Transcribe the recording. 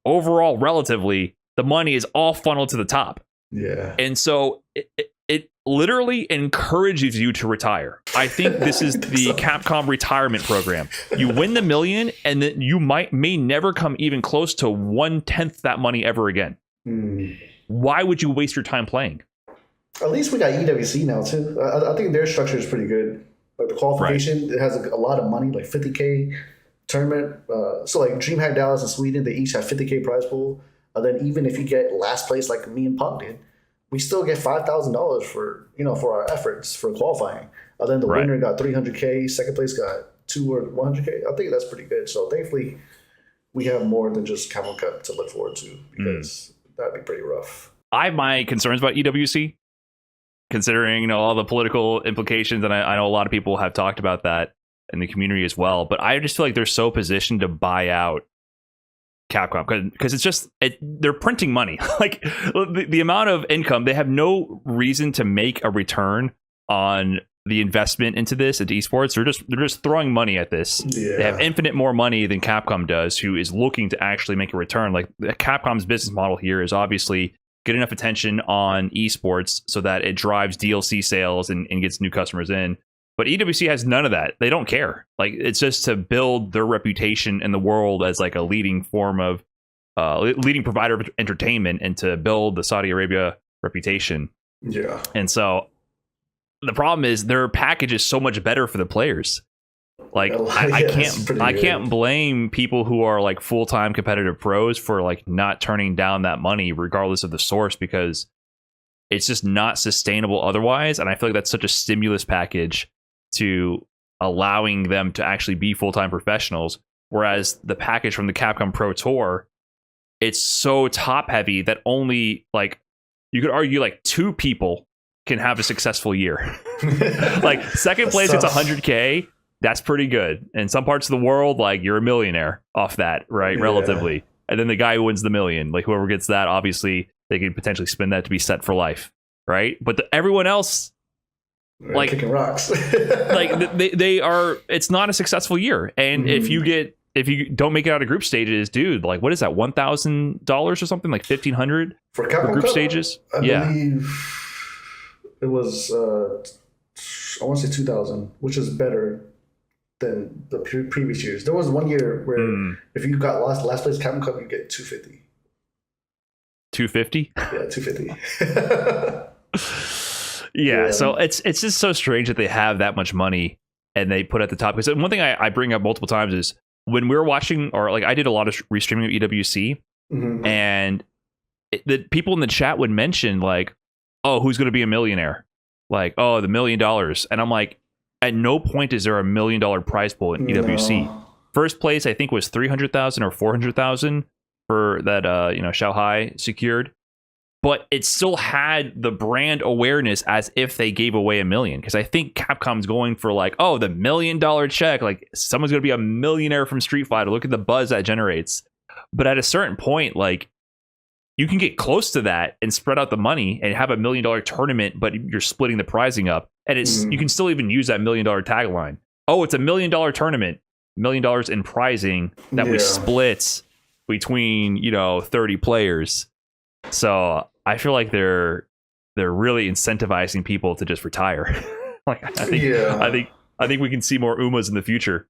overall, relatively, the money is all funneled to the top. Yeah. And so it literally encourages you to retire. I think this is the Capcom retirement program. You win the $1 million, and then you may never come even close to 1/10 that money ever again. Why would you waste your time playing? At least we got EWC now too. I think their structure is pretty good. Like the qualification, It has a lot of money, like 50K tournament. So like DreamHack Dallas and Sweden, they each have 50K prize pool. And then even if you get last place, like me and Punk did, we still get $5,000 for our efforts for qualifying. And then the winner got 300K, second place got 2 or 100K. I think that's pretty good. So thankfully, we have more than just Capcom Cup to look forward to, because that'd be pretty rough. I have my concerns about EWC, considering all the political implications, and I know a lot of people have talked about that in the community as well. But I just feel like they're so positioned to buy out Capcom because it's just they're printing money. Like the amount of income, they have no reason to make a return on the investment into esports. They're just throwing money at this. They have infinite more money than Capcom does, who is looking to actually make a return. Like Capcom's business model here is obviously get enough attention on esports so that it drives DLC sales and gets new customers in. But EWC has none of that. They don't care. Like, it's just to build their reputation in the world as like a leading form of leading provider of entertainment, and to build the Saudi Arabia reputation. Yeah. And so the problem is their package is so much better for the players. Like I can't blame people who are like full-time competitive pros for like not turning down that money regardless of the source, because it's just not sustainable otherwise. And I feel like that's such a stimulus package to allowing them to actually be full-time professionals. Whereas the package from the Capcom Pro Tour, it's so top heavy that only, like, you could argue like 2 people can have a successful year. Like second place, it's 100K. That's pretty good. In some parts of the world, like, you're a millionaire off that, right? Relatively. And then the guy who wins the $1 million, like whoever gets that, obviously they could potentially spin that to be set for life, right? But everyone else, like, kicking rocks. like they are, it's not a successful year. And if you don't make it out of group stages, dude, like, what is that, $1,000 or something, like $1,500 for group Cup? Stages? I believe it was I want to say 2,000, which is better than the previous years. There was one year where if you got last place Capcom Cup, you get 250. 250? Yeah, 250. Yeah, so it's just so strange that they have that much money and they put at the top. Because one thing I bring up multiple times is when we're watching, or like I did a lot of restreaming of EWC, and the people in the chat would mention like, oh, who's going to be a millionaire? Like, oh, the $1 million. And I'm like, at no point is there a $1 million prize pool in EWC. No. First place, I think, was 300,000 or 400,000 for that, Shanghai secured. But it still had the brand awareness as if they gave away $1 million. Because I think Capcom's going for like, oh, the $1 million check. Like, someone's going to be a millionaire from Street Fighter. Look at the buzz that generates. But at a certain point, like, you can get close to that and spread out the money and have $1 million tournament, but you're splitting the prizing up. And it's you can still even use that $1 million tagline. Oh, it's $1 million tournament, $1 million in prizing that we split between 30 players. So I feel like they're really incentivizing people to just retire. Like I think we can see more Umas in the future.